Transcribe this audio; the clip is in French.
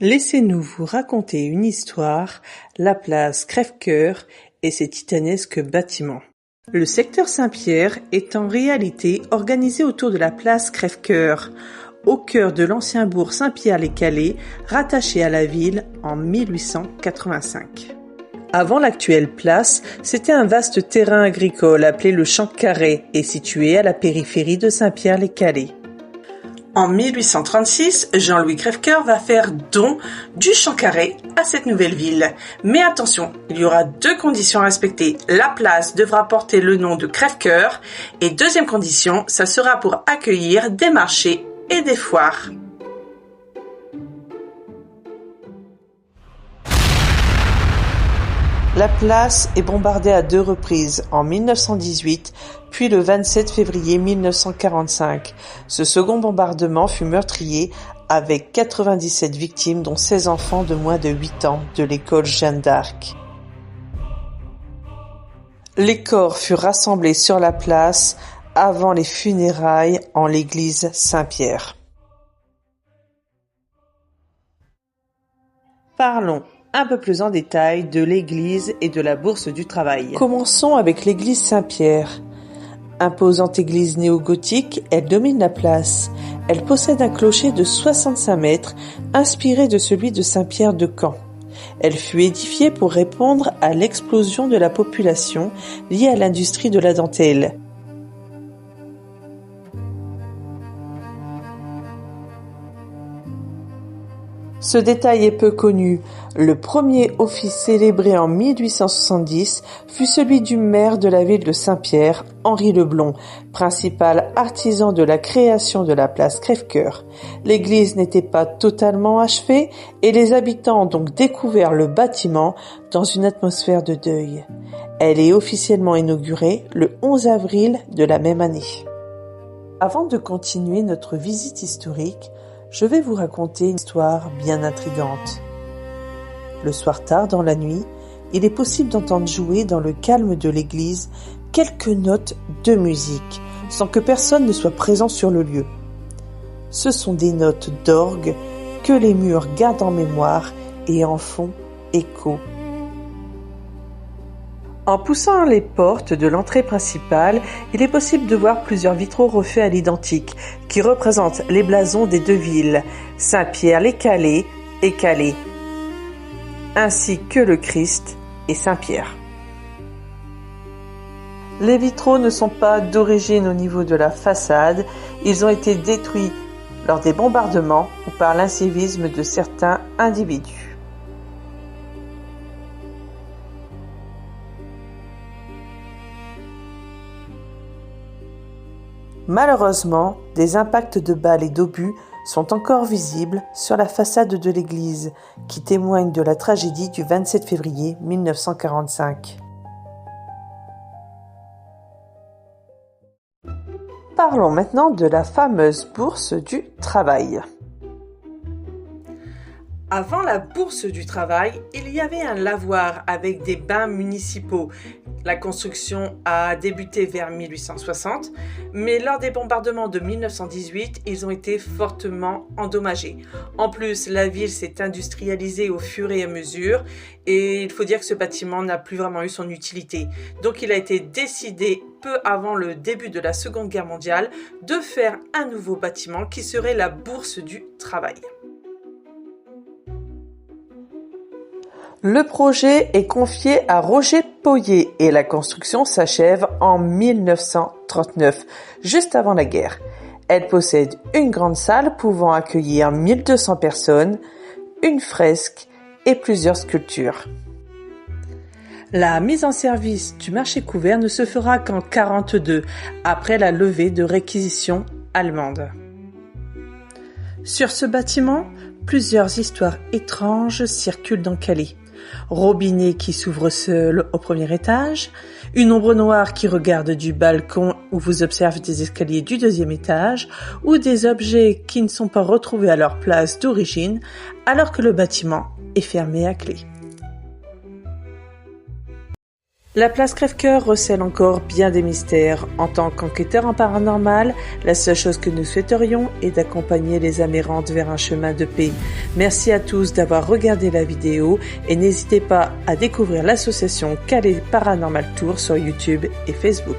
Laissez-nous vous raconter une histoire, la place Crève-Cœur et ses titanesques bâtiments. Le secteur Saint-Pierre est en réalité organisé autour de la place Crève-Cœur, au cœur de l'ancien bourg Saint-Pierre-les-Calais, rattaché à la ville en 1885. Avant l'actuelle place, c'était un vaste terrain agricole appelé le Champ Carré et situé à la périphérie de Saint-Pierre-les-Calais. En 1836, Jean-Louis Crève-Cœur va faire don du Champ Carré à cette nouvelle ville. Mais attention, il y aura deux conditions à respecter. La place devra porter le nom de Crève-Cœur et deuxième condition, ça sera pour accueillir des marchés et des foires. La place est bombardée à deux reprises, en 1918, puis le 27 février 1945. Ce second bombardement fut meurtrier, avec 97 victimes, dont 16 enfants de moins de 8 ans, de l'école Jeanne d'Arc. Les corps furent rassemblés sur la place avant les funérailles en l'église Saint-Pierre. Parlons un peu plus en détail de l'église et de la Bourse du Travail. Commençons avec l'église Saint-Pierre. Imposante église néo-gothique, elle domine la place. Elle possède un clocher de 65 mètres, inspiré de celui de Saint-Pierre de Caen. Elle fut édifiée pour répondre à l'explosion de la population liée à l'industrie de la dentelle. Ce détail est peu connu. Le premier office célébré en 1870 fut celui du maire de la ville de Saint-Pierre, Henri Leblond, principal artisan de la création de la place Crève-Cœur. L'église n'était pas totalement achevée et les habitants ont donc découvert le bâtiment dans une atmosphère de deuil. Elle est officiellement inaugurée le 11 avril de la même année. Avant de continuer notre visite historique, je vais vous raconter une histoire bien intrigante. Le soir tard dans la nuit, il est possible d'entendre jouer dans le calme de l'église quelques notes de musique, sans que personne ne soit présent sur le lieu. Ce sont des notes d'orgue que les murs gardent en mémoire et en font écho. En poussant les portes de l'entrée principale, il est possible de voir plusieurs vitraux refaits à l'identique, qui représentent les blasons des deux villes, Saint-Pierre-les-Calais et Calais, ainsi que le Christ et Saint-Pierre. Les vitraux ne sont pas d'origine au niveau de la façade, ils ont été détruits lors des bombardements ou par l'incivisme de certains individus. Malheureusement, des impacts de balles et d'obus sont encore visibles sur la façade de l'église, qui témoignent de la tragédie du 27 février 1945. Parlons maintenant de la fameuse Bourse du Travail. Avant la Bourse du Travail, il y avait un lavoir avec des bains municipaux. La construction a débuté vers 1860, mais lors des bombardements de 1918, ils ont été fortement endommagés. En plus, la ville s'est industrialisée au fur et à mesure et il faut dire que ce bâtiment n'a plus vraiment eu son utilité. Donc il a été décidé peu avant le début de la Seconde Guerre mondiale de faire un nouveau bâtiment qui serait la Bourse du Travail. Le projet est confié à Roger Pauillet et la construction s'achève en 1939, juste avant la guerre. Elle possède une grande salle pouvant accueillir 1200 personnes, une fresque et plusieurs sculptures. La mise en service du marché couvert ne se fera qu'en 1942, après la levée de réquisitions allemandes. Sur ce bâtiment, plusieurs histoires étranges circulent dans Calais. Robinet qui s'ouvre seul au premier étage, une ombre noire qui regarde du balcon où vous observez des escaliers du deuxième étage, ou des objets qui ne sont pas retrouvés à leur place d'origine alors que le bâtiment est fermé à clé. La place Crève-Cœur recèle encore bien des mystères. En tant qu'enquêteur en paranormal, la seule chose que nous souhaiterions est d'accompagner les âmes errantes vers un chemin de paix. Merci à tous d'avoir regardé la vidéo et n'hésitez pas à découvrir l'association Calais Paranormal Tour sur YouTube et Facebook.